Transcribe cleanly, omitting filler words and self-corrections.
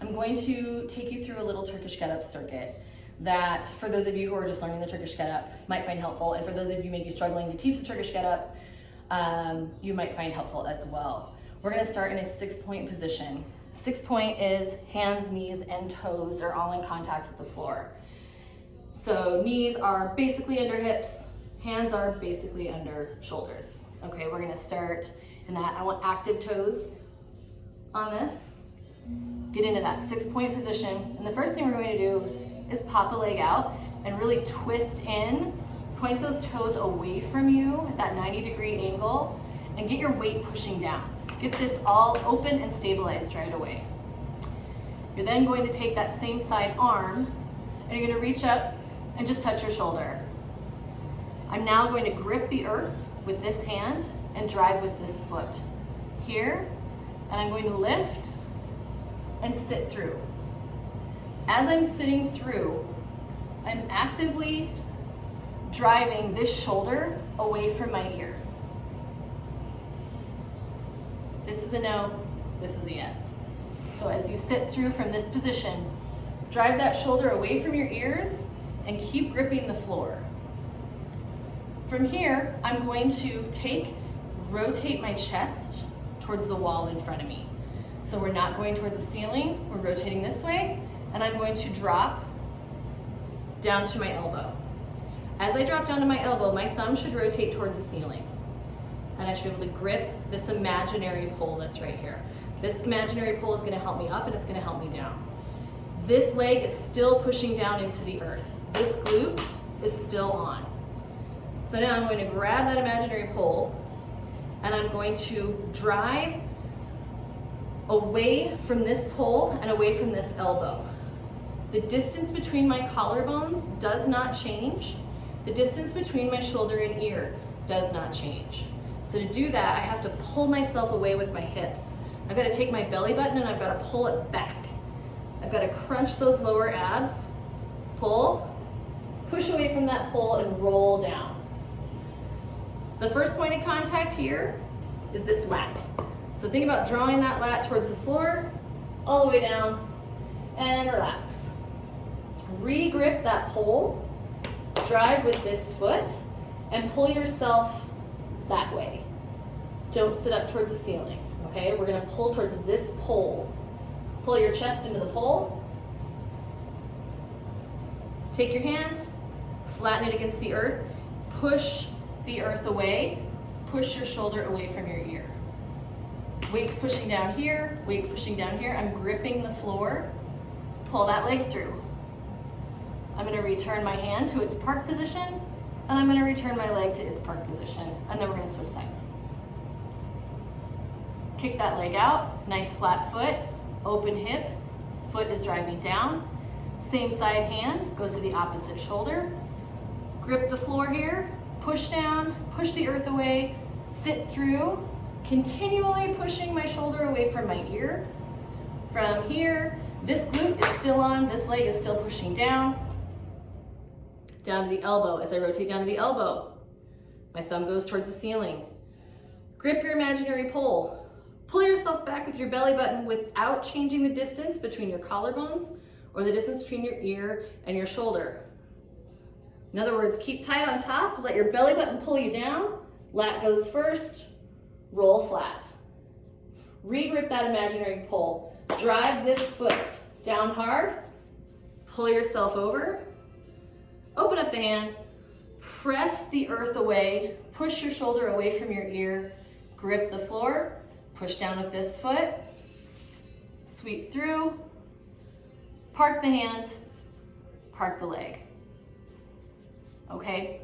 I'm going to take you through a little Turkish get-up circuit that, for those of you who are just learning the Turkish get-up, might find helpful, and for those of you maybe struggling to teach the Turkish get-up, you might find helpful as well. We're gonna start in a 6-point position. 6-point is hands, knees, and toes are all in contact with the floor. So knees are basically under hips, hands are basically under shoulders. Okay, we're gonna start in that. I want active toes on this. Get into that 6-point position. And the first thing we're going to do is pop a leg out and really twist in, point those toes away from you at that 90-degree angle, and get your weight pushing down. Get this all open and stabilized right away. You're then going to take that same side arm and you're going to reach up and just touch your shoulder. I'm now going to grip the earth with this hand and drive with this foot here, and I'm going to lift and sit through. As I'm sitting through, I'm actively driving this shoulder away from my ears. This is a no, this is a yes. So as you sit through from this position, drive that shoulder away from your ears and keep gripping the floor. From here, I'm going to rotate my chest towards the wall in front of me. So we're not going towards the ceiling, we're rotating this way, and I'm going to drop down to my elbow. As I drop down to my elbow, my thumb should rotate towards the ceiling. And I should be able to grip this imaginary pole that's right here. This imaginary pole is gonna help me up and it's gonna help me down. This leg is still pushing down into the earth. This glute is still on. So now I'm going to grab that imaginary pole and I'm going to drive away from this pole and away from this elbow. The distance between my collarbones does not change. The distance between my shoulder and ear does not change. So to do that, I have to pull myself away with my hips. I've got to take my belly button and I've got to pull it back. I've got to crunch those lower abs, pull, push away from that pole and roll down. The first point of contact here is this lat. So think about drawing that lat towards the floor, all the way down, and relax. Re-grip that pole, drive with this foot, and pull yourself that way. Don't sit up towards the ceiling, okay? We're gonna pull towards this pole. Pull your chest into the pole. Take your hand, flatten it against the earth, push the earth away, push your shoulder away from your ear. Weight's pushing down here, weight's pushing down here. I'm gripping the floor, pull that leg through. I'm gonna return my hand to its park position, and I'm gonna return my leg to its park position, and then we're gonna switch sides. Kick that leg out, nice flat foot, open hip, foot is driving down. Same side hand goes to the opposite shoulder. Grip the floor here, push down, push the earth away, sit through, continually pushing my shoulder away from my ear. From here, this glute is still on, this leg is still pushing down. Down to the elbow. As I rotate down to the elbow, my thumb goes towards the ceiling. Grip your imaginary pole. Pull yourself back with your belly button without changing the distance between your collarbones or the distance between your ear and your shoulder. In other words, keep tight on top, let your belly button pull you down, lat goes first, roll flat. Re-grip that imaginary pole. Drive this foot down hard, pull yourself over, open up the hand, press the earth away, push your shoulder away from your ear, grip the floor, push down with this foot, sweep through, park the hand, park the leg. Okay,